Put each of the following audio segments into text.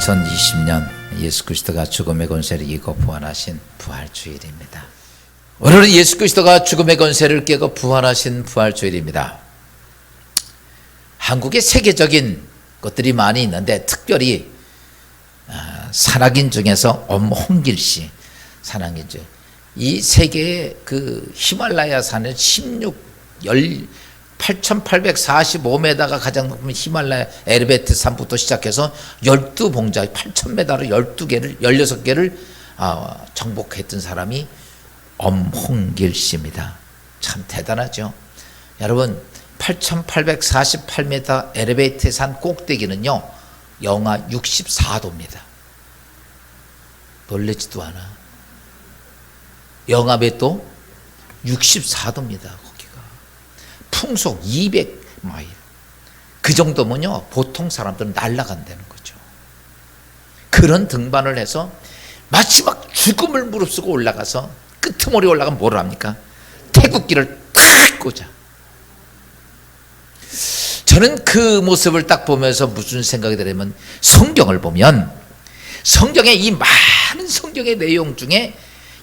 2020년 예수 그리스도가 죽음의 권세를 이기고 부활하신 부활주일입니다. 오늘은 예수 그리스도가 죽음의 권세를 깨고 부활하신 부활주일입니다. 한국에 세계적인 것들이 많이 있는데 특별히 산악인 중에서 엄홍길씨 산악인 중 이 세계의 그 히말라야 산을 8,845m가 가장 높은 히말라야 에르베트 산부터 시작해서 12봉자 8,000m를 12개를 16개를 정복했던 사람이 엄홍길 씨입니다. 참 대단하죠. 여러분 8,848m 에르베트 산 꼭대기는요 영하 64도입니다. 놀라지도 않아. 영하 몇 도? 64도입니다. 거기가 풍속 200마일. 그 정도면요 보통 사람들은 날아간다는 거죠. 그런 등반을 해서 마지막 죽음을 무릅쓰고 올라가서 끄트머리 올라가면 뭘 합니까? 태극기를 탁 꽂아. 저는 그 모습을 딱 보면서 무슨 생각이 들냐면 성경을 보면 성경의 이 많은 성경의 내용 중에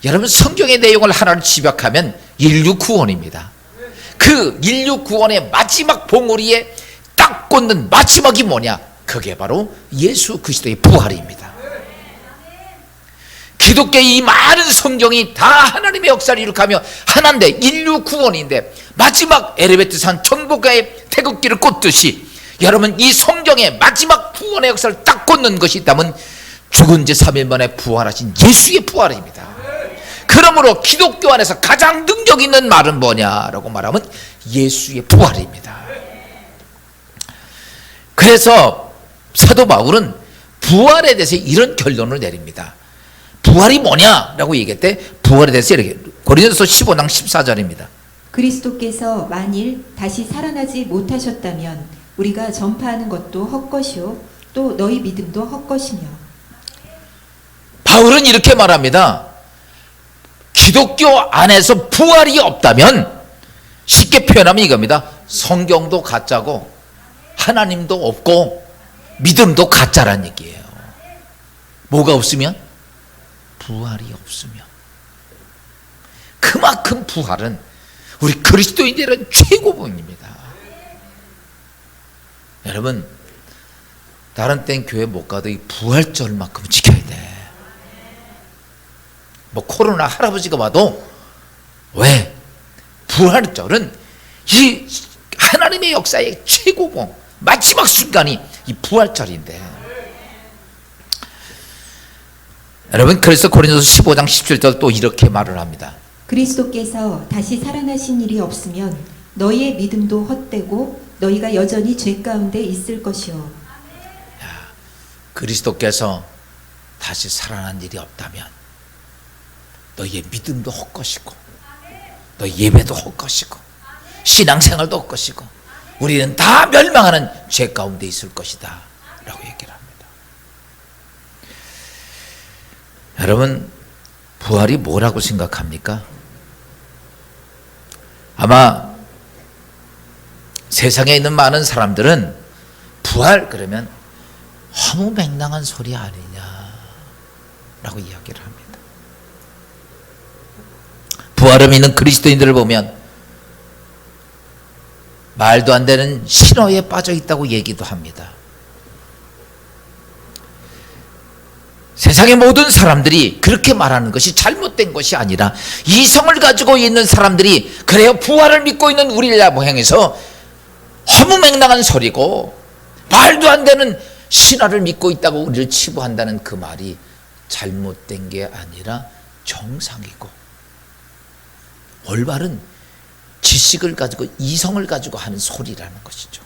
여러분 성경의 내용을 하나를 집약하면 인류 구원입니다. 그 인류 구원의 마지막 봉우리에 딱 꽂는 마지막이 뭐냐? 그게 바로 예수 그리스도의 부활입니다. 기독교의 이 많은 성경이 다 하나님의 역사를 이룩하며 하나인데 인류 구원인데 마지막 에르베트 산 정복가의 태극기를 꽂듯이 여러분 이 성경의 마지막 구원의 역사를 딱 꽂는 것이 있다면 죽은 지 3일 만에 부활하신 예수의 부활입니다. 그러므로 기독교 안에서 가장 능력 있는 말은 뭐냐라고 말하면 예수의 부활입니다. 그래서 사도 바울은 부활에 대해서 이런 결론을 내립니다. 부활이 뭐냐라고 얘기할 때 부활에 대해서 이렇게 고린도서 15장 14절입니다. 그리스도께서 만일 다시 살아나지 못하셨다면 우리가 전파하는 것도 헛것이요 또 너희 믿음도 헛것이며. 바울은 이렇게 말합니다. 기독교 안에서 부활이 없다면 쉽게 표현하면 이겁니다. 성경도 가짜고 하나님도 없고 믿음도 가짜란 얘기예요. 뭐가 없으면? 부활이 없으면. 그만큼 부활은 우리 그리스도인들은 최고봉입니다. 여러분 다른 땐 교회 못 가도 이 부활절만큼 지켜야 돼. 뭐 코로나 할아버지가 와도 왜? 부활절은 이 하나님의 역사의 최고봉 마지막 순간이 이 부활절인데 여러분 그래서 고린도서 15장 17절 또 이렇게 말을 합니다. 그리스도께서 다시 살아나신 일이 없으면 너희의 믿음도 헛되고 너희가 여전히 죄 가운데 있을 것이요. 그리스도께서 다시 살아난 일이 없다면 너희의 믿음도 헛것이고 너희 예배도 헛것이고 신앙생활도 헛것이고 우리는 다 멸망하는 죄 가운데 있을 것이다 라고 얘기를 합니다. 여러분 부활이 뭐라고 생각합니까? 아마 세상에 있는 많은 사람들은 부활 그러면 허무맹랑한 소리 아니냐 라고 이야기를 합니다. 부활을 믿는 그리스도인들을 보면 말도 안 되는 신화에 빠져 있다고 얘기도 합니다. 세상의 모든 사람들이 그렇게 말하는 것이 잘못된 것이 아니라 이성을 가지고 있는 사람들이 그래요 부활을 믿고 있는 우리를 향해서 허무맹랑한 소리고 말도 안 되는 신화를 믿고 있다고 우리를 치부한다는 그 말이 잘못된 게 아니라 정상이고 올바른 지식을 가지고 이성을 가지고 하는 소리라는 것이죠.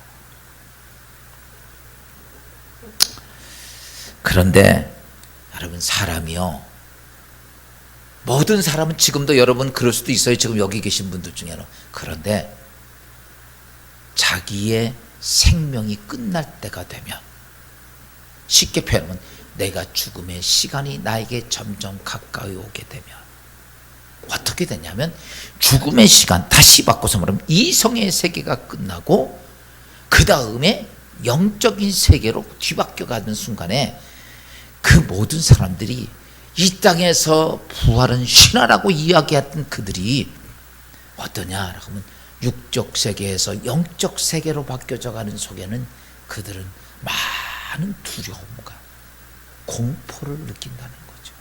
그런데 여러분 사람이요 모든 사람은 지금도 여러분 그럴 수도 있어요. 지금 여기 계신 분들 중에는. 그런데 자기의 생명이 끝날 때가 되면 쉽게 표현하면 내가 죽음의 시간이 나에게 점점 가까이 오게 되면 어떻게 되냐면 죽음의 시간 다시 바꿔서 말하면 이성의 세계가 끝나고 그 다음에 영적인 세계로 뒤바뀌어 가는 순간에 모든 사람들이 이 땅에서 부활은 신화라고 이야기했던 그들이 어떠냐라고 하면 육적 세계에서 영적 세계로 바뀌어져 가는 속에는 그들은 많은 두려움과 공포를 느낀다는 거죠.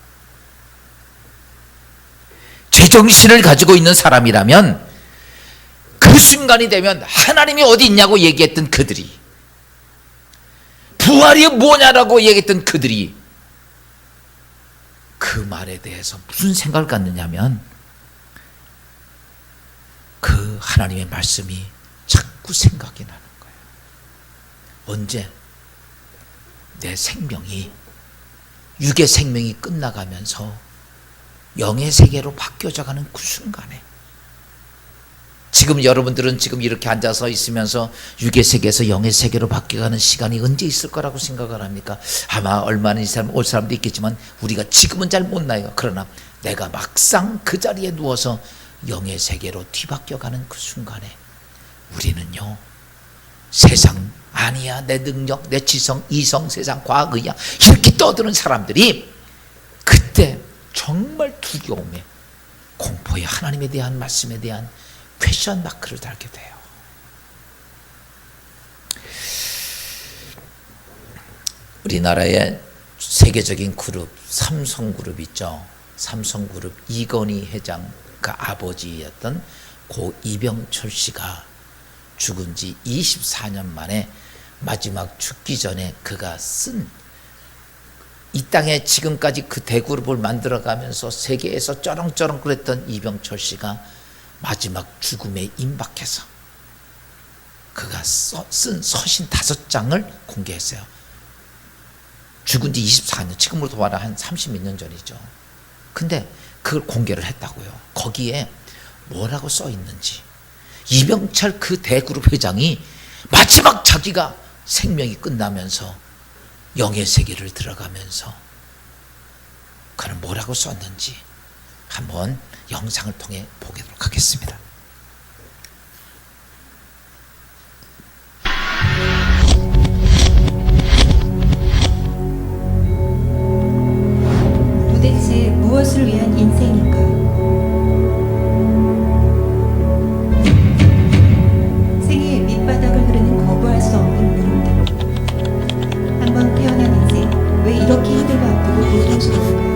제정신을 가지고 있는 사람이라면 그 순간이 되면 하나님이 어디 있냐고 얘기했던 그들이, 부활이 뭐냐라고 얘기했던 그들이 그 말에 대해서 무슨 생각을 갖느냐면 그 하나님의 말씀이 자꾸 생각이 나는 거예요. 언제? 내 생명이, 육의 생명이 끝나가면서 영의 세계로 바뀌어져 가는 그 순간에, 지금 여러분들은 지금 이렇게 앉아서 있으면서 육의 세계에서 영의 세계로 바뀌어가는 시간이 언제 있을 거라고 생각을 합니까? 아마 얼마나 올 사람도 있겠지만 우리가 지금은 잘 못 나요. 그러나 내가 막상 그 자리에 누워서 영의 세계로 뒤바뀌어가는 그 순간에 우리는요, 세상 아니야, 내 능력, 내 지성, 이성, 세상, 과학, 의학 이렇게 떠드는 사람들이 그때 정말 두려움에, 공포에 하나님에 대한 말씀에 대한 퀘션 마크를 달게 돼요. 우리나라의 세계적인 그룹 삼성그룹 있죠. 삼성그룹 이건희 회장 그 아버지였던 고 이병철 씨가 죽은 지 24년 만에 마지막 죽기 전에 그가 쓴, 이 땅에 지금까지 그 대그룹을 만들어가면서 세계에서 쩌렁쩌렁 그랬던 이병철 씨가 마지막 죽음에 임박해서 그가 쓴 서신 5장을 공개했어요. 죽은 지 24년, 지금으로 돌아와 한 30몇 년 전이죠. 근데 그걸 공개를 했다고요. 거기에 뭐라고 써 있는지, 이병철 그 대그룹 회장이 마지막 자기가 생명이 끝나면서 영의 세계를 들어가면서 그는 뭐라고 썼는지 한번 영상을 통해 보도록 하겠습니다. 도대체 무엇을 위한 인생인가? 생의 밑바닥을 흐르는 거부할 수 없는 물음들. 한번 태어난 인생, 왜 이렇게 힘들고 아프고 고통스러운가?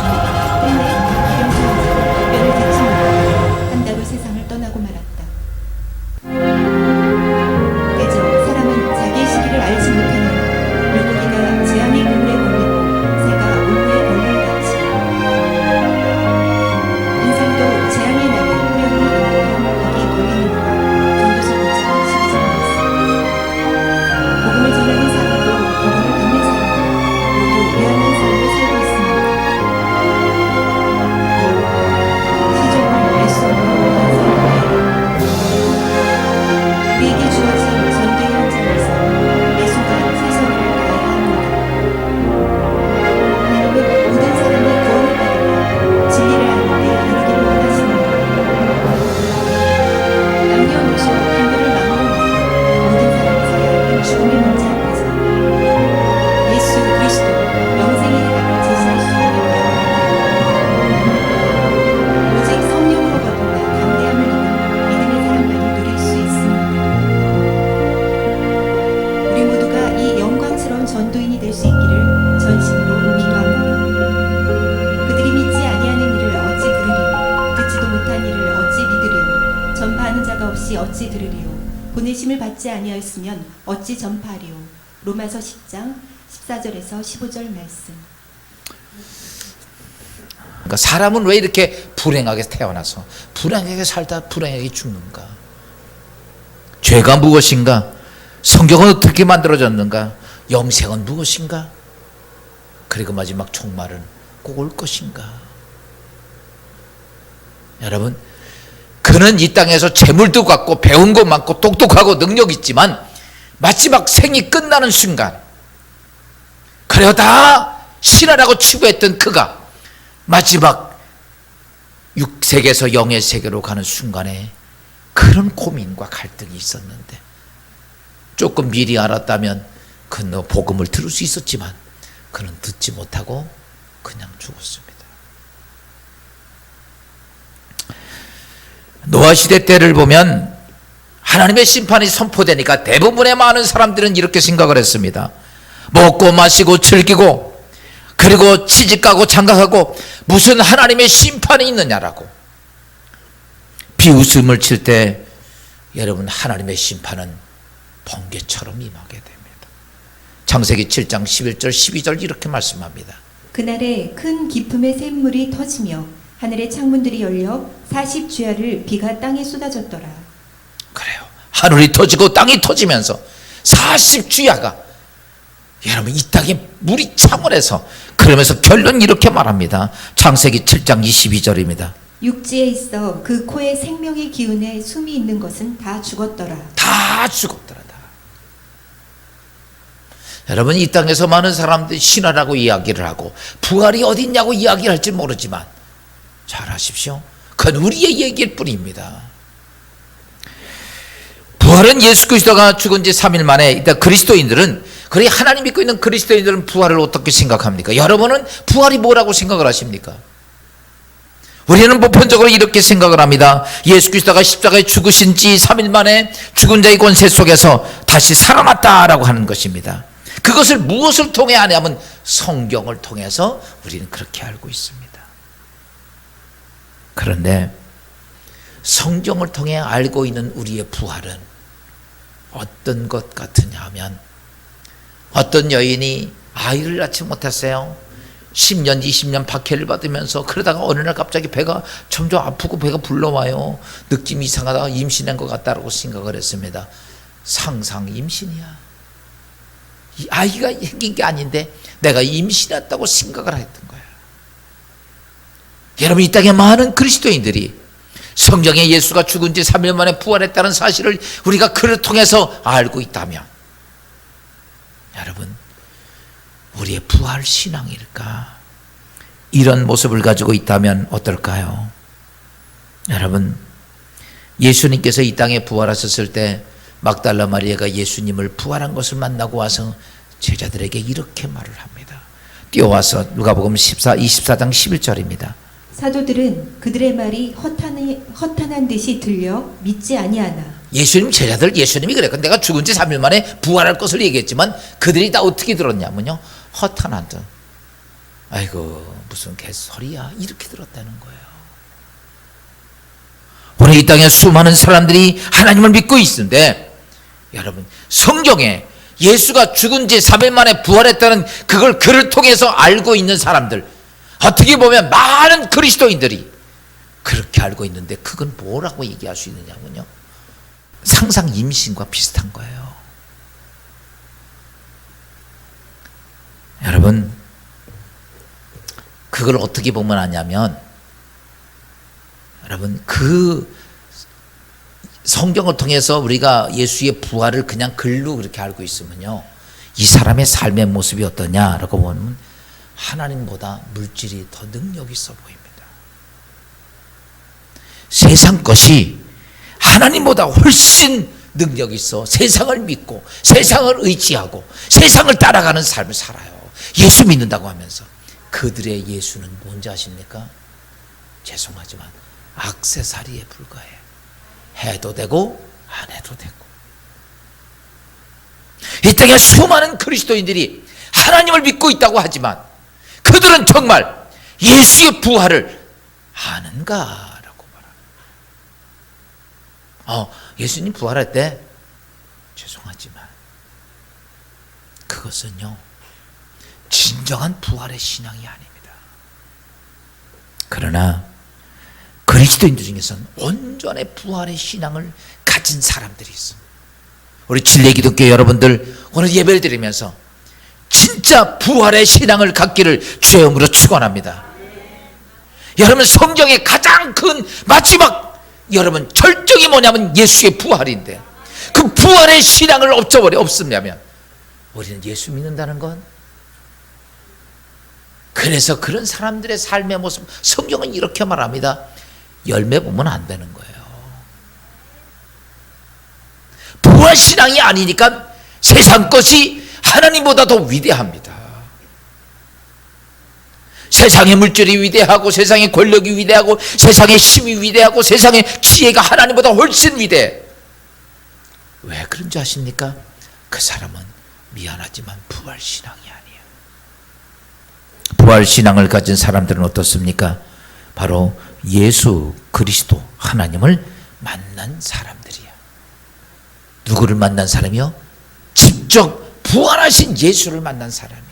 때문에 기병천에서 뼈를 뒤집는 한다로 세상을 떠나고 말았다. 때저 사람은 자기의 시기를 알지 못하니 물고기가 재앙의 그물에 걸리고 새가 올무에 걸림같이 인생도 재앙의 날에 후련히 일어나면 거기에 걸리는구나. 전도서 5장 12절 말씀. 복음을 전하는 사람도 복음을 듣는 사람도 모두 미안한 삶을 살고 있습니다. 시종은 애써도 완성되라. 우리에게 주어진 전도의 현장에서 매순간 최선을 다해야 합니다. 하나님은 모든 사람이 구원을 받으며 진리를 아는 데 이르기를 원하십니다. 남녀노소 빈부를 막론하고 모든 사람이 서야 하는 죽음의 문제 앞에서 예수 그리스도 영생의 해답을 제시할 수 있느냐. 오직 성령으로 거듭나 담대함을 입은 믿음의 사람만이 누릴 수 있습니다. 우리 모두가 이 영광스러운 전도인이 될 수 있기를 전심으로 기도합니다. 그들이 믿지 아니하는 이를 어찌 들으리요. 듣지도 못한 이를 어찌 믿으리요. 전파하는 자가 없이 어찌 들으리요. 보내심을 받지 아니하였으면 어찌 전파하리요. 로마서 10장 14절에서 15절 말씀. 그러니까 사람은 왜 이렇게 불행하게 태어나서 불행하게 살다 불행하게 죽는가? 죄가 무엇인가? 성경은 어떻게 만들어졌는가? 영생은 무엇인가? 그리고 마지막 종말은 꼭 올 것인가? 여러분, 그는 이 땅에서 재물도 갖고 배운 거 많고 똑똑하고 능력 있지만 마지막 생이 끝나는 순간, 그래요 다 신하라고 치부했던 그가 마지막 육세계에서 영의 세계로 가는 순간에 그런 고민과 갈등이 있었는데, 조금 미리 알았다면 그는 복음을 들을 수 있었지만 그는 듣지 못하고 그냥 죽었습니다. 노아 시대 때를 보면 하나님의 심판이 선포되니까 대부분의 많은 사람들은 이렇게 생각을 했습니다. 먹고 마시고 즐기고 그리고 시집가고 장가가고 무슨 하나님의 심판이 있느냐라고 비웃음을 칠 때, 여러분, 하나님의 심판은 번개처럼 임하게 됩니다. 창세기 7장 11절 12절 이렇게 말씀합니다. 그날에 큰 기품의 샘물이 터지며 하늘의 창문들이 열려 40주야를 비가 땅에 쏟아졌더라. 그래요. 하늘이 터지고 땅이 터지면서 40주야가, 여러분, 이 땅에 물이 창원해서, 그러면서 결론 이렇게 말합니다. 창세기 7장 22절입니다. 육지에 있어 그 코에 생명의 기운에 숨이 있는 것은 다 죽었더라. 다 죽었더라. 다. 여러분, 이 땅에서 많은 사람들이 신화라고 이야기를 하고 부활이 어디 있냐고 이야기할지 모르지만 잘 아십시오. 그건 우리의 얘기일 뿐입니다. 부활은 예수 그리스도가 죽은 지 3일 만에, 일단 그리스도인들은, 그리 하나님 믿고 있는 그리스도인들은 부활을 어떻게 생각합니까? 여러분은 부활이 뭐라고 생각을 하십니까? 우리는 보편적으로 이렇게 생각을 합니다. 예수 그리스도가 십자가에 죽으신 지 3일 만에 죽은 자의 권세 속에서 다시 살아났다라고 하는 것입니다. 그것을 무엇을 통해 아냐면 성경을 통해서 우리는 그렇게 알고 있습니다. 그런데 성경을 통해 알고 있는 우리의 부활은 어떤 것 같으냐 하면, 어떤 여인이 아이를 낳지 못했어요. 10년 20년 박해를 받으면서 그러다가 어느 날 갑자기 배가 점점 아프고 배가 불러와요. 느낌이 이상하다, 임신한 것 같다라고 생각을 했습니다. 상상 임신이야. 이 아이가 생긴 게 아닌데 내가 임신했다고 생각을 했던 거야. 여러분, 이 땅에 많은 그리스도인들이 성경에 예수가 죽은 지 3일 만에 부활했다는 사실을 우리가 그를 통해서 알고 있다면, 여러분, 우리의 부활 신앙일까? 이런 모습을 가지고 있다면 어떨까요? 여러분, 예수님께서 이 땅에 부활하셨을 때 막달라 마리아가 예수님을 부활한 것을 만나고 와서 제자들에게 이렇게 말을 합니다. 뛰어와서 누가복음 24장 11절입니다. 사도들은 그들의 말이 허탄한 듯이 들려 믿지 아니하나. 예수님 제자들, 예수님이 그래. 내가 죽은 지 3일 만에 부활할 것을 얘기했지만 그들이 다 어떻게 들었냐면요, 허탄한 듯. 아이고 무슨 개소리야 이렇게 들었다는 거예요. 오늘 이 땅에 수많은 사람들이 하나님을 믿고 있는데 여러분 성경에 예수가 죽은 지 3일 만에 부활했다는 그걸 글을 통해서 알고 있는 사람들, 어떻게 보면 많은 그리스도인들이 그렇게 알고 있는데 그건 뭐라고 얘기할 수 있느냐면요, 상상 임신과 비슷한 거예요. 여러분 그걸 어떻게 보면 아냐면, 여러분 그 성경을 통해서 우리가 예수의 부활을 그냥 글로 그렇게 알고 있으면요, 이 사람의 삶의 모습이 어떠냐라고 보면 하나님보다 물질이 더 능력 있어 보입니다. 세상 것이 하나님보다 훨씬 능력 있어 세상을 믿고 세상을 의지하고 세상을 따라가는 삶을 살아요. 예수 믿는다고 하면서. 그들의 예수는 뭔지 아십니까? 죄송하지만 액세서리에 불과해. 해도 되고 안 해도 되고. 이 땅에 수많은 그리스도인들이 하나님을 믿고 있다고 하지만 그들은 정말 예수의 부활을 아는가라고 말합니다. 예수님 부활할 때 죄송하지만 그것은요 진정한 부활의 신앙이 아닙니다. 그러나 그리스도인들 중에서는 온전히 부활의 신앙을 가진 사람들이 있습니다. 우리 진례기독교 여러분들 오늘 예배를 드리면서 진짜 부활의 신앙을 갖기를 주의 이름으로 축원합니다. 여러분 성경의 가장 큰 마지막 여러분 절정이 뭐냐면 예수의 부활인데, 그 부활의 신앙을 없으면 우리는 예수 믿는다는 건, 그래서 그런 사람들의 삶의 모습 성경은 이렇게 말합니다. 열매 보면 안 되는 거예요. 부활신앙이 아니니까 세상 것이 하나님보다 더 위대합니다. 세상의 물질이 위대하고 세상의 권력이 위대하고 세상의 힘이 위대하고 세상의 지혜가 하나님보다 훨씬 위대해. 왜 그런지 아십니까? 그 사람은 미안하지만 부활신앙이 아니에요. 부활신앙을 가진 사람들은 어떻습니까? 바로 예수 그리스도 하나님을 만난 사람들이야. 누구를 만난 사람이요? 직접 부활하신 예수를 만난 사람이에요.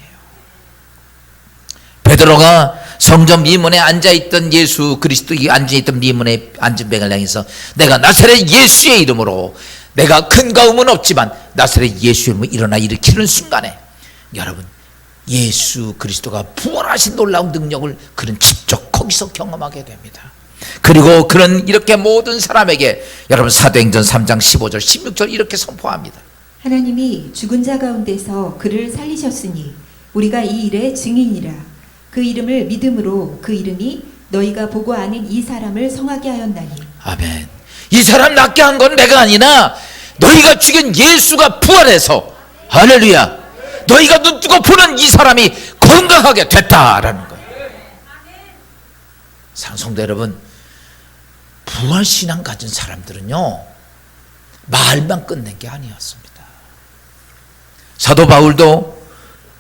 베드로가 성전 미문에 앉아있던 예수 그리스도 앉아있던 미문에 앉은 뱅을 향해서 내가 나사렛 예수의 이름으로, 내가 근거 의문 없지만 나사렛 예수의 이름으로 일어나 일으키는 순간에 여러분 예수 그리스도가 부활하신 놀라운 능력을 그는 직접 거기서 경험하게 됩니다. 그리고 그는 이렇게 모든 사람에게 여러분 사도행전 3장 15절 16절 이렇게 선포합니다. 하나님이 죽은 자 가운데서 그를 살리셨으니 우리가 이 일의 증인이라. 그 이름을 믿음으로 그 이름이 너희가 보고 아는 이 사람을 성하게 하였나니. 아멘. 이 사람 낫게 한 건 내가 아니라 너희가 죽인 예수가 부활해서, 할렐루야, 너희가 눈 뜨고 보는 이 사람이 건강하게 됐다라는 거예요. 사랑성도 여러분, 부활신앙 가진 사람들은요 말만 끝낸 게 아니었습니다. 사도 바울도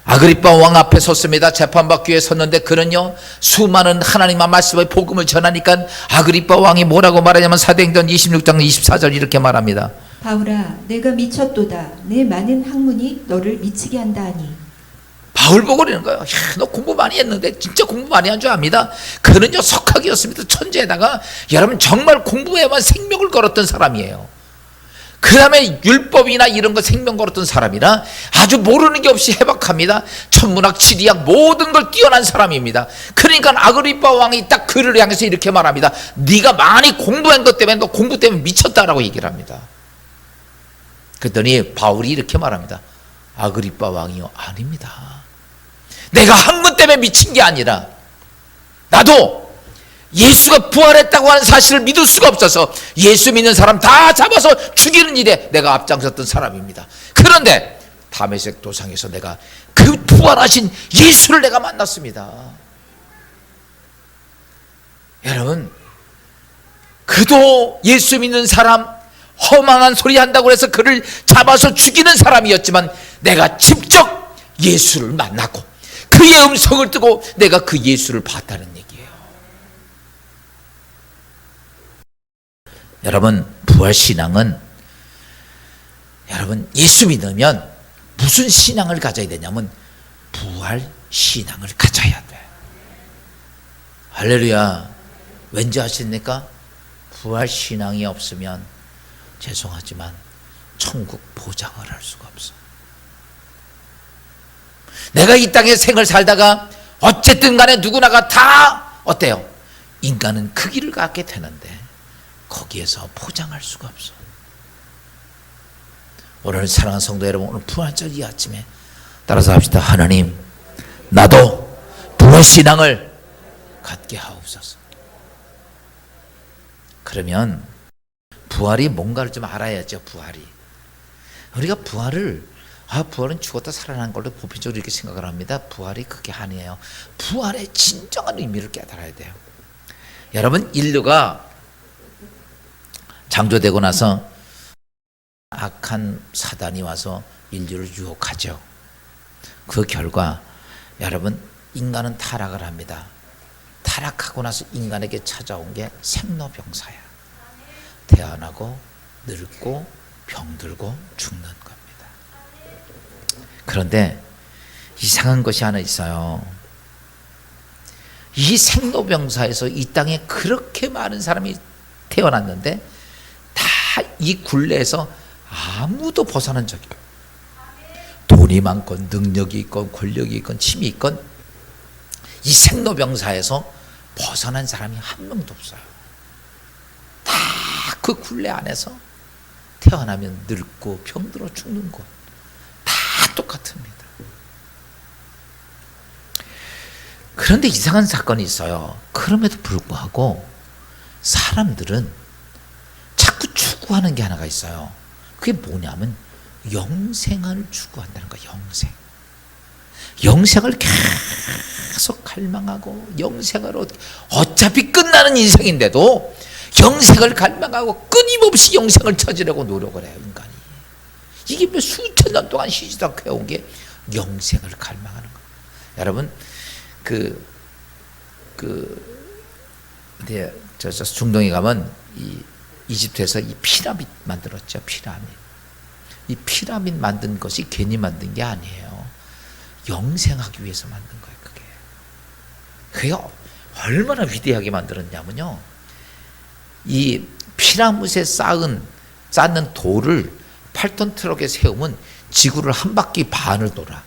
아그리빠 왕 앞에 섰습니다. 재판받기 위해 섰는데 그는요 수많은 하나님의 말씀의 복음을 전하니까 아그리빠 왕이 뭐라고 말하냐면 사도행전 26장 24절 이렇게 말합니다. 바울아, 내가 미쳤도다. 내 많은 학문이 너를 미치게 한다 하니. 바울 보고 그러는 거예요. 야, 너 공부 많이 했는데 진짜 공부 많이 한 줄 압니다. 그는요 석학이었습니다. 천재에다가 여러분 정말 공부에만 생명을 걸었던 사람이에요. 그 다음에 율법이나 이런 거 생명 걸었던 사람이라 아주 모르는 게 없이 해박합니다. 천문학, 지리학 모든 걸 뛰어난 사람입니다. 그러니까 아그리빠 왕이 딱 그를 향해서 이렇게 말합니다. 네가 많이 공부한 것 때문에 너 공부 때문에 미쳤다라고 얘기를 합니다. 그랬더니 바울이 이렇게 말합니다. 아그리빠 왕이요, 아닙니다. 내가 학문 때문에 미친 게 아니라 나도 예수가 부활했다고 하는 사실을 믿을 수가 없어서 예수 믿는 사람 다 잡아서 죽이는 일에 내가 앞장섰던 사람입니다. 그런데 다메섹 도상에서 내가 그 부활하신 예수를 내가 만났습니다. 여러분, 그도 예수 믿는 사람, 허망한 소리 한다고 해서 그를 잡아서 죽이는 사람이었지만 내가 직접 예수를 만났고 그 그의 음성을 듣고 내가 그 예수를 봤다는 얘기예요. 여러분, 부활신앙은 여러분 예수 믿으면 무슨 신앙을 가져야 되냐면 부활신앙을 가져야 돼. 할렐루야. 왠지 아십니까? 부활신앙이 없으면 죄송하지만 천국 보장을 할 수가 없어. 내가 이 땅에 생을 살다가 어쨌든 간에 누구나가 다 어때요? 인간은 그 길을 갖게 되는데 거기에서 포장할 수가 없어. 오늘 사랑하는 성도 여러분, 오늘 부활절 이 아침에 따라서 합시다. 하나님, 나도 부활신앙을 갖게 하옵소서. 그러면 부활이 뭔가를 좀 알아야죠. 부활이 우리가 부활은 죽었다 살아난 걸로 보편적으로 이렇게 생각을 합니다. 부활이 그게 아니에요. 부활의 진정한 의미를 깨달아야 돼요. 여러분, 인류가 창조되고 나서 악한 사단이 와서 인류를 유혹하죠. 그 결과 여러분, 인간은 타락을 합니다. 타락하고 나서 인간에게 찾아온 게 생로병사야. 태어나고 늙고 병들고 죽는 겁니다. 그런데 이상한 것이 하나 있어요. 이 생로병사에서 이 땅에 그렇게 많은 사람이 태어났는데 다 이 굴레에서 아무도 벗어난 적이 없어요. 돈이 많건 능력이 있건 권력이 있건 힘이 있건 이 생로병사에서 벗어난 사람이 한 명도 없어요. 다 그 굴레 안에서 태어나면 늙고 병들어 죽는 것 다 똑같습니다. 그런데 이상한 사건이 있어요. 그럼에도 불구하고 사람들은 자꾸 추구하는 게 하나가 있어요. 그게 뭐냐면 영생을 추구한다는 거예요. 영생을 계속 갈망하고, 영생을 어차피 끝나는 인생인데도 영생을 갈망하고 끊임없이 영생을 찾으려고 노력을 해요. 인간이 이게 몇 수천 년 동안 쉬지도 않고 해온 게 영생을 갈망하는 거예요. 여러분, 중동에 가면 이집트에서 이 피라밋 만들었죠. 이 피라밋 만든 것이 괜히 만든 게 아니에요. 영생하기 위해서 만든 거예요. 그게 얼마나 위대하게 만들었냐면요, 이 피라밋에 쌓는 돌을 8톤 트럭에 세우면 지구를 한 바퀴 반을 돌아.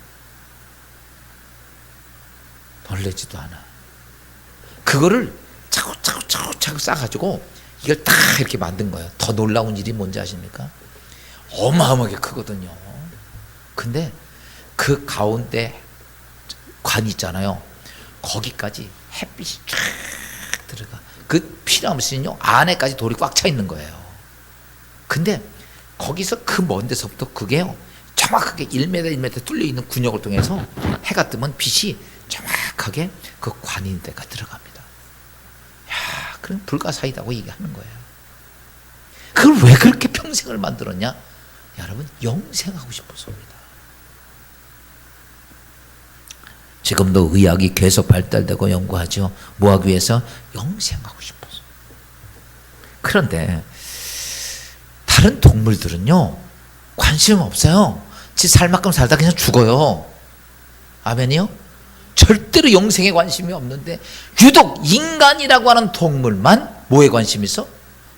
놀라지도 않아. 그거를 차곡차곡 쌓아가지고 이걸 다 이렇게 만든 거예요. 더 놀라운 일이 뭔지 아십니까? 어마어마하게 크거든요. 근데 그 가운데 관 있잖아요. 거기까지 햇빛이 쫙 들어가. 그 피라미드는요, 안에까지 돌이 꽉 차 있는 거예요. 근데 거기서 그 먼 데서부터 그게요, 정확하게 1m, 1m 뚫려 있는 군역을 통해서 해가 뜨면 빛이 정확하게 그 관인대가 들어갑니다. 야, 그럼 불가사의다고 얘기하는 거예요. 그걸 왜 그렇게 평생을 만들었냐? 여러분, 영생하고 싶어서입니다. 지금도 의학이 계속 발달되고 연구하죠. 뭐 하기 위해서? 영생하고 싶어서. 그런데 다른 동물들은요, 관심 없어요. 지 살 만큼 살다 그냥 죽어요. 아멘이요? 절대로 영생에 관심이 없는데 유독 인간이라고 하는 동물만 뭐에 관심이 있어?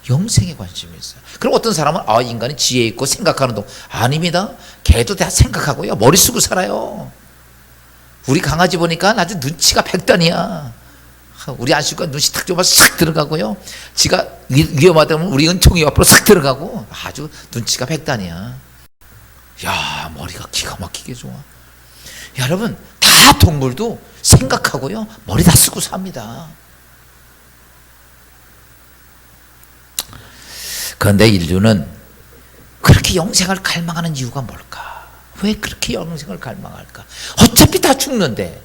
영생에 관심이 있어요. 그럼 어떤 사람은 인간이 지혜 있고 생각하는 동물. 아닙니다. 개도 다 생각하고요, 머리 쓰고 살아요. 우리 강아지 보니까 아주 눈치가 백단이야. 우리 안식구가 눈치 탁 좁아서 싹 들어가고요, 지가 위험하다면 우리 은총이 옆으로 싹 들어가고 아주 눈치가 백단이야. 야, 머리가 기가 막히게 좋아. 여러분, 다 동물도 생각하고요, 머리 다 쓰고 삽니다. 그런데 인류는 그렇게 영생을 갈망하는 이유가 뭘까? 왜 그렇게 영생을 갈망할까? 어차피 다 죽는데,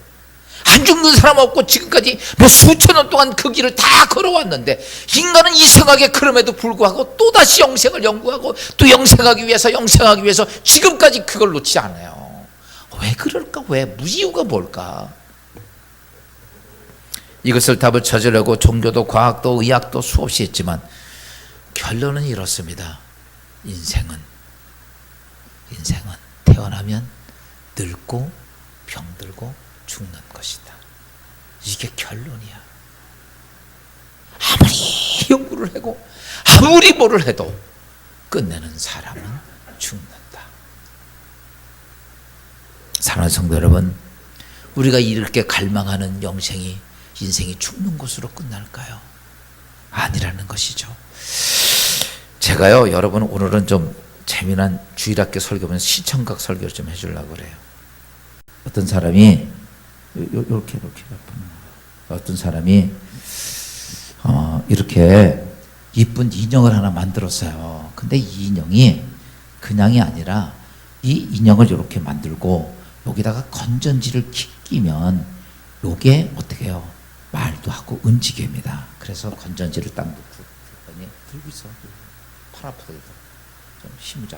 안 죽는 사람 없고 지금까지 몇 수천 년 동안 그 길을 다 걸어왔는데, 인간은 이상하게 그럼에도 불구하고 또다시 영생을 연구하고 또 영생하기 위해서 지금까지 그걸 놓지 않아요. 왜 그럴까? 왜? 이유가 뭘까? 이것을 답을 찾으려고 종교도 과학도 의학도 수없이 했지만 결론은 이렇습니다. 인생은 태어나면 늙고 병들고 죽는 것이다. 이게 결론이야. 아무리 연구를 하고 아무리 뭐를 해도 끝내는 사람은 죽는다. 사랑하는 성도 여러분, 우리가 이렇게 갈망하는 인생이 죽는 것으로 끝날까요? 아니라는 것이죠. 제가요, 여러분, 오늘은 좀 재미난 주일학교 설교면 시청각 설교를 좀 해주려고 그래요. 어떤 사람이 이렇게 어떤 사람이 이렇게 이쁜 인형을 하나 만들었어요. 근데 이 인형이 그냥이 아니라 이 인형을 이렇게 만들고 여기다가 건전지를 끼면 요게 어떻게 해요? 말도 하고 움직입니다. 그래서 건전지를 딱 놓고 들고 있어. 팔 아프다. 좀 힘을 줘.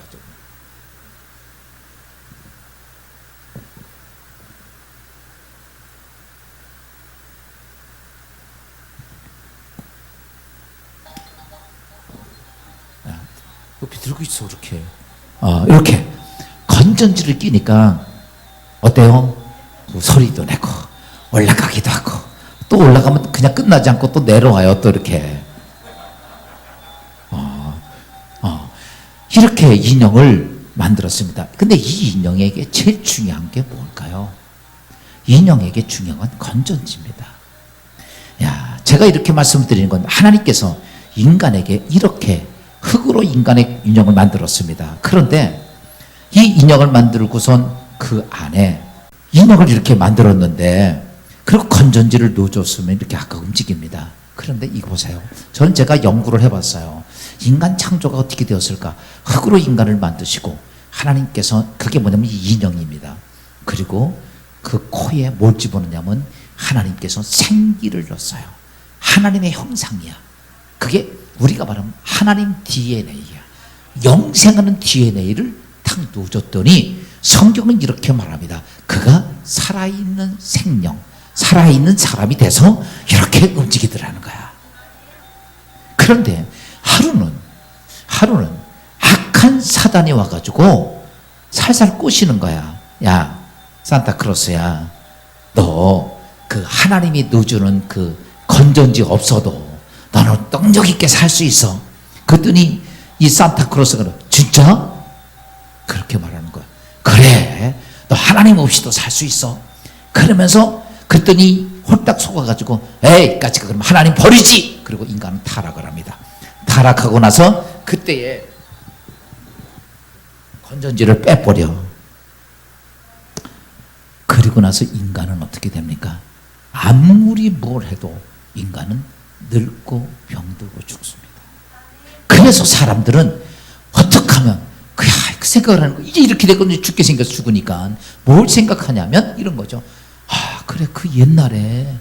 옆에 들고 있어. 이렇게 건전지를 끼니까 어때요? 소리도 내고 올라가기도 하고 또 올라가면 그냥 끝나지 않고 또 내려와요. 또 이렇게 이렇게 인형을 만들었습니다. 근데 이 인형에게 제일 중요한 게 뭘까요? 인형에게 중요한 건 건전지입니다. 제가 이렇게 말씀드리는 건 하나님께서 인간에게 이렇게 흙으로 인간의 인형을 만들었습니다. 그런데 이 인형을 만들고선 그 안에 인형을 이렇게 만들었는데 그리고 건전지를 넣어줬으면 이렇게 아까 움직입니다. 그런데 이거 보세요. 저는 제가 연구를 해봤어요. 인간 창조가 어떻게 되었을까? 흙으로 인간을 만드시고 하나님께서 그게 뭐냐면 이 인형입니다. 그리고 그 코에 뭘 집어넣냐면 하나님께서 생기를 넣었어요. 하나님의 형상이야. 그게 우리가 말하면 하나님 DNA야. 영생하는 DNA를 탁 넣어줬더니 성경은 이렇게 말합니다. 그가 살아있는 생명, 살아있는 사람이 돼서 이렇게 움직이더라는 거야. 그런데 하루는 악한 사단이 와가지고 살살 꼬시는 거야. 야, 산타크로스야, 너 그 하나님이 넣어주는 그 건전지 없어도 너는 능력 있게 살 수 있어. 그랬더니 이 산타크로스가 진짜? 그렇게 말하는 거야. 그래, 너 하나님 없이도 살 수 있어. 그러면서 그랬더니 홀딱 속아가지고 에이 까치가 그러면 하나님 버리지. 그리고 인간은 타락을 합니다. 타락하고 나서 그때에 건전지를 빼버려. 그리고 나서 인간은 어떻게 됩니까? 아무리 뭘 해도 인간은 늙고 병들고 죽습니다. 그래서 사람들은 어떻게 하면 그 생각을 하는 거. 이제 이렇게 됐거든요. 죽게 생겨서 죽으니까 뭘 생각하냐면 이런 거죠. 그래, 그 옛날에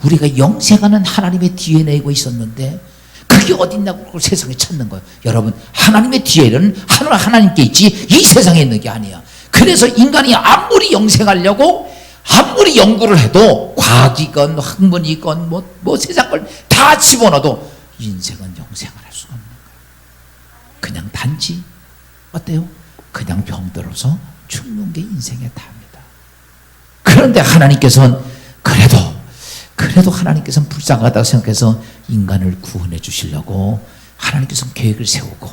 우리가 영생하는 하나님의 DNA가 있었는데 그게 어딨냐고 그걸 세상에 찾는 거예요. 여러분, 하나님의 DNA는 하나님께 있지 이 세상에 있는 게 아니야. 그래서 인간이 아무리 영생하려고 아무리 연구를 해도 과학이건 학문이건 뭐 세상 걸 다 집어넣어도 인생은 영생을 할 수가 없는 거예요. 그냥 단지 어때요? 그냥 병들어서 죽는 게 인생의 답입니다. 그런데 하나님께서는 그래도 하나님께서는 불쌍하다고 생각해서 인간을 구원해 주시려고 하나님께서는 계획을 세우고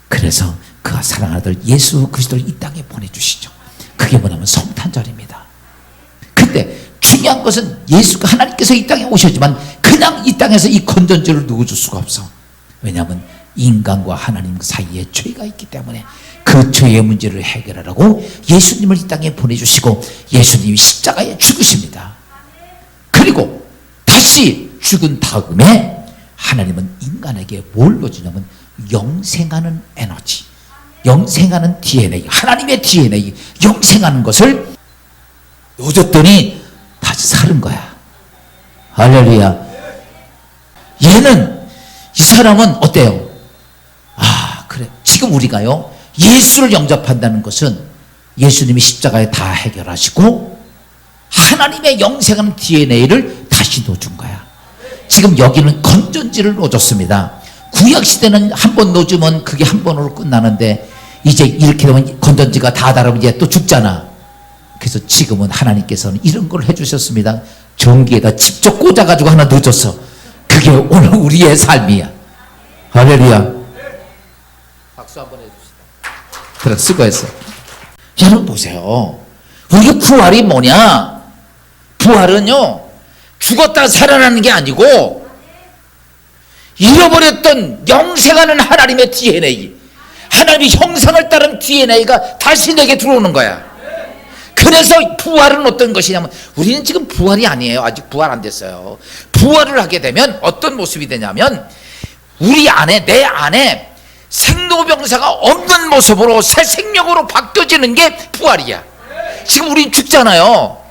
그래서 그가 사랑하는 아들 예수 그리스도를 이 땅에 보내주시죠. 그게 뭐냐면 성탄절입니다. 근데 중요한 것은 예수가 하나님께서 이 땅에 오셨지만 그냥 이 땅에서 이 건전지를 넣어줄 수가 없어. 왜냐하면 인간과 하나님 사이에 죄가 있기 때문에 그 죄의 문제를 해결하라고 예수님을 이 땅에 보내주시고 예수님이 십자가에 죽으십니다. 그리고 다시 죽은 다음에 하나님은 인간에게 뭘 넣어주냐면 영생하는 에너지, 영생하는 DNA, 하나님의 DNA, 영생하는 것을 넣어줬더니 다시 사는 거야. 할렐루야. 이 사람은 어때요? 그래. 지금 우리가요, 예수를 영접한다는 것은 예수님이 십자가에 다 해결하시고 하나님의 영생하는 DNA를 다시 넣어준 거야. 지금 여기는 건전지를 넣어줬습니다. 구약시대는 한 번 넣어주면 그게 한 번으로 끝나는데 이제 이렇게 되면 건전지가 다 닳으면 이제 또 죽잖아. 그래서 지금은 하나님께서는 이런 걸 해주셨습니다. 전기에다 직접 꽂아가지고 하나 넣어줬어. 그게 오늘 우리의 삶이야. 할렐루야. 박수 한번 해줍시다. 그래, 수고했어. 여러분 보세요. 우리 부활이 뭐냐? 부활은요, 죽었다 살아나는 게 아니고 잃어버렸던 영생하는 하나님의 DNA, 하나님의 형상을 따른 DNA가 다시 내게 들어오는 거야. 그래서 부활은 어떤 것이냐면, 우리는 지금 부활이 아니에요. 아직 부활 안 됐어요. 부활을 하게 되면 어떤 모습이 되냐면, 우리 안에, 내 안에 생로병사가 없는 모습으로 새 생명으로 바뀌어지는 게 부활이야. 지금 우린 죽잖아요.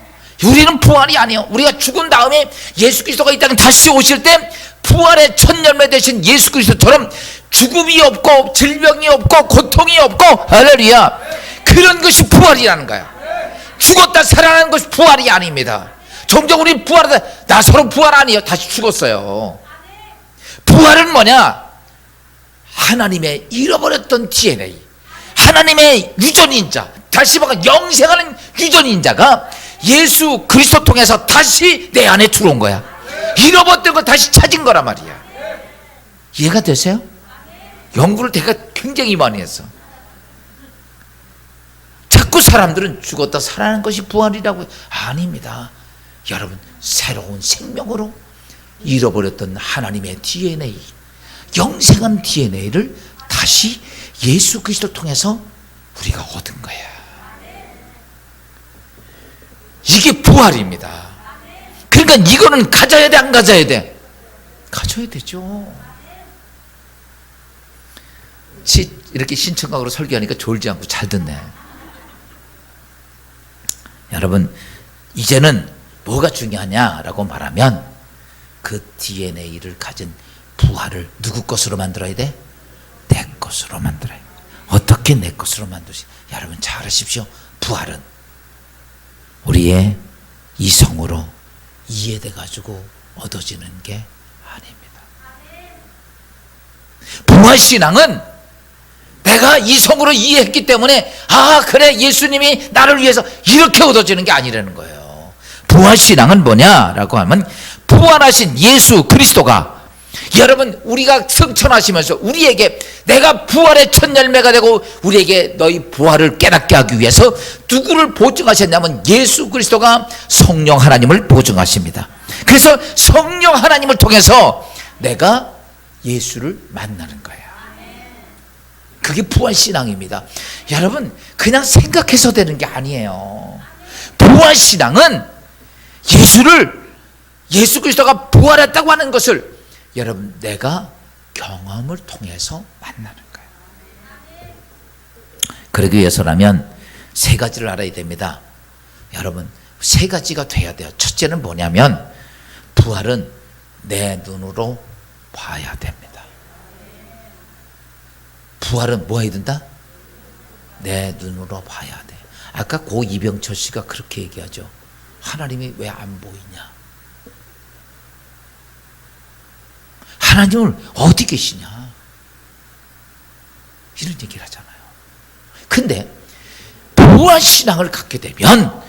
우리는 부활이 아니에요. 우리가 죽은 다음에 예수 그리스도가 이 땅에 다시 오실 때 부활의 첫 열매 되신 예수 그리스도처럼 죽음이 없고 질병이 없고 고통이 없고, 할렐루야, 그런 것이 부활이라는 거야. 죽었다 살아나는 것이 부활이 아닙니다. 종종 우리 부활하다, 나 서로 부활 아니에요. 다시 죽었어요. 부활은 뭐냐? 하나님의 잃어버렸던 DNA, 하나님의 유전인자, 다시 말해 영생하는 유전인자가 예수 그리스도 통해서 다시 내 안에 들어온 거야. 잃어버렸던 걸 다시 찾은 거란 말이야. 이해가 되세요? 연구를 내가 굉장히 많이 했어. 자꾸 사람들은 죽었다 살아나는 것이 부활이라고. 아닙니다. 여러분, 새로운 생명으로 잃어버렸던 하나님의 DNA, 영생한 DNA를 다시 예수 그리스도를 통해서 우리가 얻은 거야. 이게 부활입니다. 그러니까 이거는 가져야 돼, 안 가져야 돼? 가져야 되죠. 이렇게 신청각으로 설교하니까 졸지 않고 잘 듣네. 여러분, 이제는 뭐가 중요하냐라고 말하면, 그 DNA를 가진 부활을 누구 것으로 만들어야 돼? 내 것으로 만들어야 돼. 어떻게 내 것으로 만들지? 여러분 잘 아십시오. 부활은 우리의 이성으로 이해돼 가지고 얻어지는 게 아닙니다. 부활신앙은 내가 이성으로 이해했기 때문에, 아 그래, 예수님이 나를 위해서 이렇게 얻어지는 게 아니라는 거예요. 부활신앙은 뭐냐라고 하면, 부활하신 예수 그리스도가, 여러분 우리가 승천하시면서 우리에게, 내가 부활의 첫 열매가 되고 우리에게 너희 부활을 깨닫게 하기 위해서 누구를 보증하셨냐면 예수 그리스도가 성령 하나님을 보증하십니다. 그래서 성령 하나님을 통해서 내가 예수를 만나는 거예요. 그게 부활신앙입니다. 여러분 그냥 생각해서 되는 게 아니에요. 부활신앙은 예수 그리스도가 부활했다고 하는 것을 여러분 내가 경험을 통해서 만나는 거예요. 그러기 위해서라면 세 가지를 알아야 됩니다. 여러분 세 가지가 돼야 돼요. 첫째는 뭐냐면, 부활은 내 눈으로 봐야 됩니다. 부활은 뭐 해야 된다? 내 눈으로 봐야 돼. 아까 고 이병철 씨가 그렇게 얘기하죠. 하나님이 왜 안 보이냐? 하나님을 어디 계시냐? 이런 얘기를 하잖아요. 근데 부활신앙을 갖게 되면,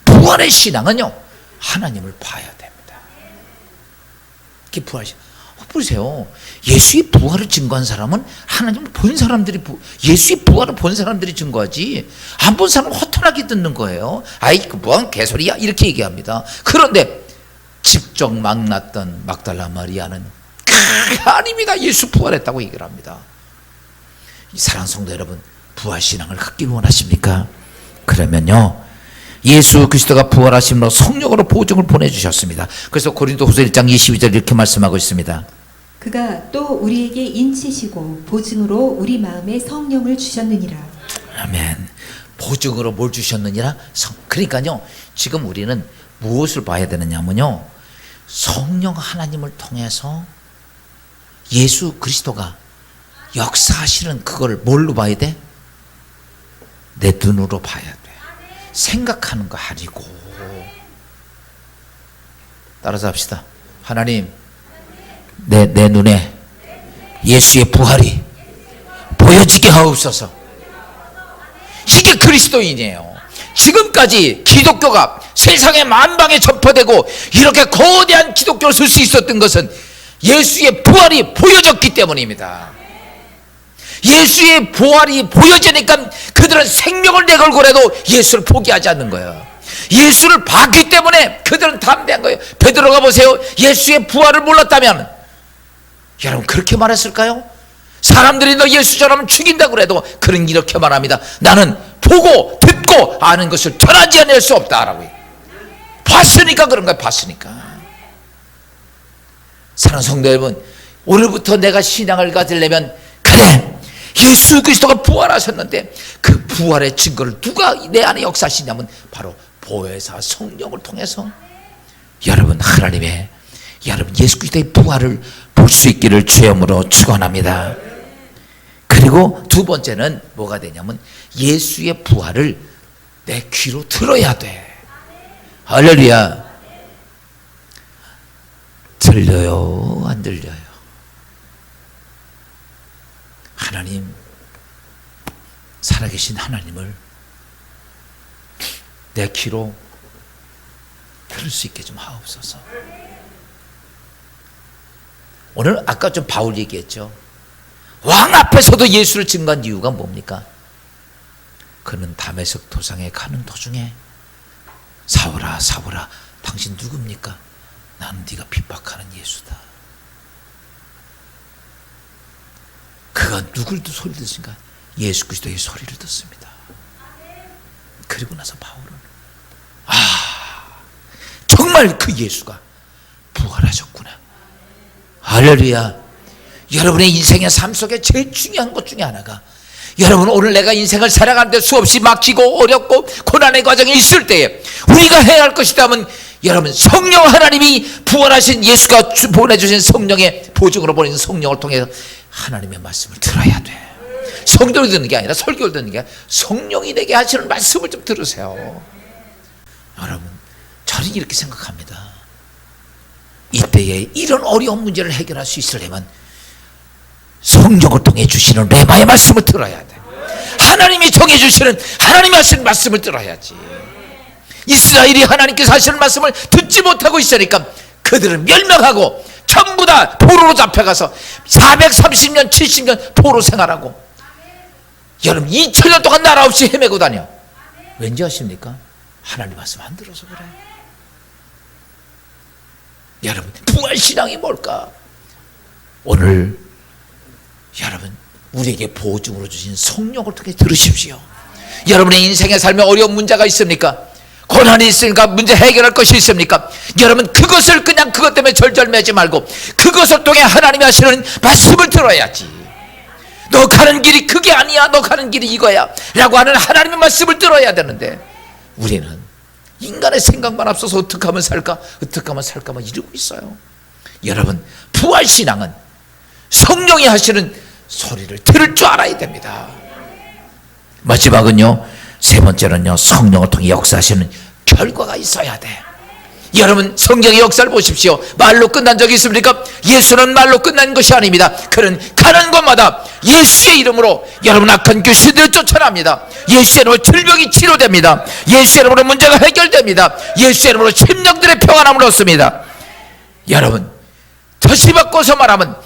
부활의 신앙은요, 하나님을 봐야 됩니다. 이게 부활신앙. 보세요. 예수의 부활을 증거한 사람은 하나님을 본 사람들이, 예수의 부활을 본 사람들이 증거하지, 안 본 사람은 허탄하게 듣는 거예요. 아이 그 뭐한 개소리야, 이렇게 얘기합니다. 그런데 직접 만났던 막달라 마리아는 아닙니다, 예수 부활했다고 얘기를 합니다. 사랑하는 성도 여러분, 부활신앙을 갖기 원하십니까? 그러면요, 예수 그리스도가 부활하심으로 성령으로 보증을 보내주셨습니다. 그래서 고린도후서 1장 22절 이렇게 말씀하고 있습니다. 그가 또 우리에게 인치시고 보증으로 우리 마음에 성령을 주셨느니라. 아멘. 보증으로 뭘 주셨느니라? 그러니까요, 지금 우리는 무엇을 봐야 되느냐면요, 성령 하나님을 통해서 예수 그리스도가 역사하시는 그걸 뭘로 봐야 돼? 내 눈으로 봐야 돼. 생각하는 거 아니고. 따라서 합시다. 하나님, 내 눈에 예수의 부활이 보여지게 하옵소서. 이게 그리스도인이에요. 지금까지 기독교가 세상의 만방에 전파되고 이렇게 거대한 기독교를 쓸 수 있었던 것은 예수의 부활이 보여졌기 때문입니다. 예수의 부활이 보여지니까 그들은 생명을 내걸고라도 예수를 포기하지 않는 거예요. 예수를 봤기 때문에 그들은 담대한 거예요. 베드로가 보세요. 예수의 부활을 몰랐다면 여러분 그렇게 말했을까요? 사람들이 너 예수처럼 죽인다고 그래도 그는 이렇게 말합니다. 나는 보고 듣고 아는 것을 변하지 않을 수 없다라고. 봤으니까 그런 거예요. 봤으니까. 사랑하는 성도 여러분, 오늘부터 내가 신앙을 가지려면 그래, 예수 그리스도가 부활하셨는데 그 부활의 증거를 누가 내 안에 역사하시냐면 바로 보혜사 성령을 통해서 여러분 하나님의 여러분 예수 그리스도의 부활을 볼 수 있기를 주여으로 축원합니다. 그리고 두 번째는 뭐가 되냐면 예수의 부활을 내 귀로 들어야 돼. 할렐루야. 들려요, 안 들려요? 하나님, 살아계신 하나님을 내 귀로 들을 수 있게 좀 하옵소서. 오늘 아까 좀 바울 얘기했죠. 왕 앞에서도 예수를 증거한 이유가 뭡니까? 그는 다메섹 도상에 가는 도중에 사울아 사울아 당신 누굽니까? 나는 네가 핍박하는 예수다. 그가 누굴 소리를 듣습니까? 예수 그리스도의 소리를 듣습니다. 그리고 나서 바울은 정말 그 예수가 부활하셨구나. 할렐루야. 여러분의 인생의 삶 속에 제일 중요한 것 중에 하나가 여러분 오늘 내가 인생을 살아가는데 수없이 막히고 어렵고 고난의 과정에 있을 때에 우리가 해야 할 것이 있다면 여러분 성령 하나님이 부활하신 예수가 보내주신 성령의 보증으로 보내는 성령을 통해서 하나님의 말씀을 들어야 돼. 성도를 듣는 게 아니라 설교를 듣는 게 아니라 성령이 내게 하시는 말씀을 좀 들으세요. 여러분 저는 이렇게 생각합니다. 이때에 이런 어려운 문제를 해결할 수 있으려면 성령을 통해 주시는 레마의 말씀을 들어야 돼. 하나님이 정해 주시는 하나님이 하시는 말씀을 들어야지. 이스라엘이 하나님께서 하시는 말씀을 듣지 못하고 있으니까 그들은 멸망하고 전부 다 포로로 잡혀가서 430년 70년 포로 생활하고 여러분 2000년 동안 나라 없이 헤매고 다녀. 왠지 아십니까? 하나님 말씀 안 들어서 그래. 여러분 부활신앙이 뭘까? 오늘 여러분 우리에게 보증으로 주신 성령을 통해 들으십시오. 여러분의 인생의 삶에 어려운 문제가 있습니까? 고난이 있으니까 문제 해결할 것이 있습니까? 여러분 그것을 그냥 그것 때문에 절절매지 말고 그것을 통해 하나님이 하시는 말씀을 들어야지. 너 가는 길이 그게 아니야, 너 가는 길이 이거야 라고 하는 하나님의 말씀을 들어야 되는데 우리는 인간의 생각만 앞서서 어떻게 하면 살까 이러고 있어요. 여러분 부활신앙은 성령이 하시는 소리를 들을 줄 알아야 됩니다. 마지막은요, 세 번째는요, 성령을 통해 역사하시는 결과가 있어야 돼. 여러분 성경의 역사를 보십시오. 말로 끝난 적이 있습니까? 예수는 말로 끝난 것이 아닙니다. 그는 가는 곳마다 예수의 이름으로 여러분 악한 귀신들을 쫓아납니다. 예수의 이름으로 질병이 치료됩니다. 예수의 이름으로 문제가 해결됩니다. 예수의 이름으로 심령들의 평안함을 얻습니다. 여러분 다시 바꿔서 말하면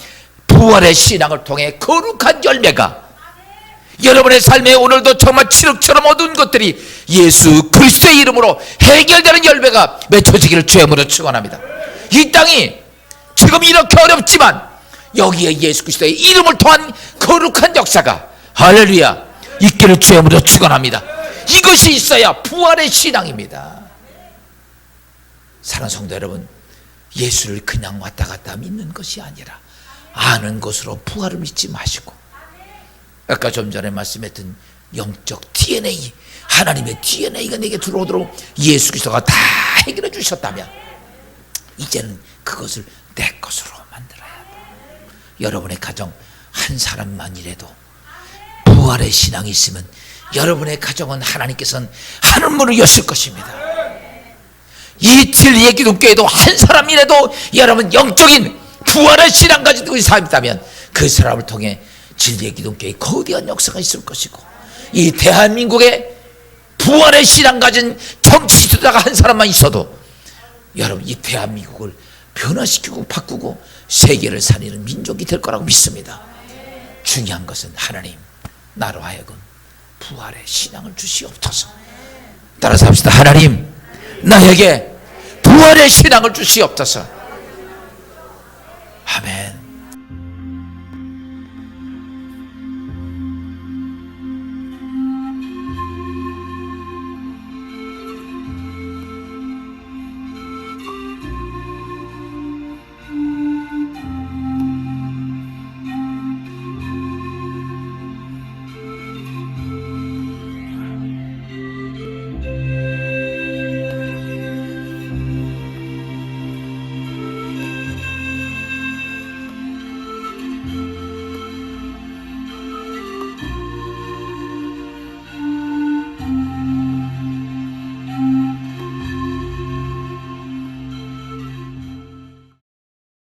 부활의 신앙을 통해 거룩한 열매가 여러분의 삶에 오늘도 정말 칠흑처럼 어두운 것들이 예수 그리스도의 이름으로 해결되는 열매가 맺혀지기를 주님으로 축원합니다. 이 땅이 지금 이렇게 어렵지만 여기에 예수 그리스도의 이름을 통한 거룩한 역사가 할렐루야 있기를 주님으로 축원합니다. 이것이 있어야 부활의 신앙입니다. 사랑하는 성도 여러분, 예수를 그냥 왔다 갔다 믿는 것이 아니라 아는 것으로 부활을 믿지 마시고 아까 좀 전에 말씀했던 영적 DNA, 하나님의 DNA가 내게 들어오도록 예수 그리스도가 다 해결해 주셨다면 이제는 그것을 내 것으로 만들어야 돼. 여러분의 가정 한 사람만이라도 부활의 신앙이 있으면 여러분의 가정은 하나님께서는 하늘 문을 여실 것입니다. 이 진리의 기독교에도 한 사람이라도 여러분 영적인 부활의 신앙 가지고 있는 사람이 있다면 그 사람을 통해 진리의 기독교의 거대한 역사가 있을 것이고, 이 대한민국에 부활의 신앙 가진 정치지도자가 한 사람만 있어도 여러분 이 대한민국을 변화시키고 바꾸고 세계를 살리는 민족이 될 거라고 믿습니다. 중요한 것은 하나님 나로 하여금 부활의 신앙을 주시옵소서. 따라서 합시다. 하나님 나에게 부활의 신앙을 주시옵소서. 아멘.